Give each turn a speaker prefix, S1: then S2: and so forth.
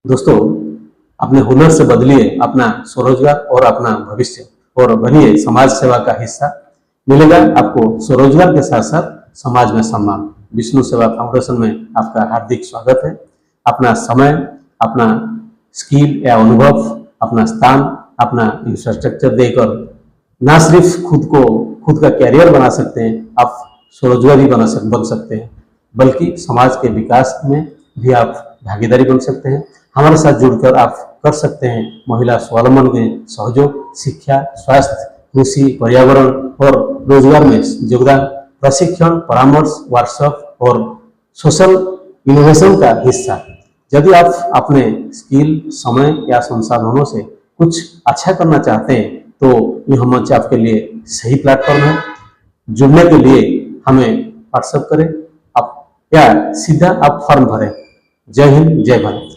S1: दोस्तों, अपने हुनर से बदलिए अपना स्वरोजगार और अपना भविष्य और बनिए समाज सेवा का हिस्सा। मिलेगा आपको स्वरोजगार के साथ साथ समाज में सम्मान। विष्णु सेवा फाउंडेशन में आपका हार्दिक स्वागत है। अपना समय, अपना स्किल या अनुभव, अपना स्थान, अपना इंफ्रास्ट्रक्चर देकर ना सिर्फ खुद का कैरियर बना सकते हैं, आप स्वरोजगारी बन सकते हैं, बल्कि समाज के विकास में भी आप भागीदारी बन सकते हैं। हमारे साथ जुड़कर आप कर सकते हैं महिला स्वावलंबन में सहयोग, शिक्षा, स्वास्थ्य, कृषि, पर्यावरण और रोजगार में योगदान, प्रशिक्षण, परामर्श, वर्कशॉप और सोशल इनोवेशन का हिस्सा। यदि आप अपने स्किल, समय या संसाधनों से कुछ अच्छा करना चाहते हैं तो यह मंच आपके लिए सही प्लेटफॉर्म है। जुड़ने के लिए हमें व्हाट्सएप करें आप या सीधा आप फॉर्म भरें। जय हिंद, जय भारत।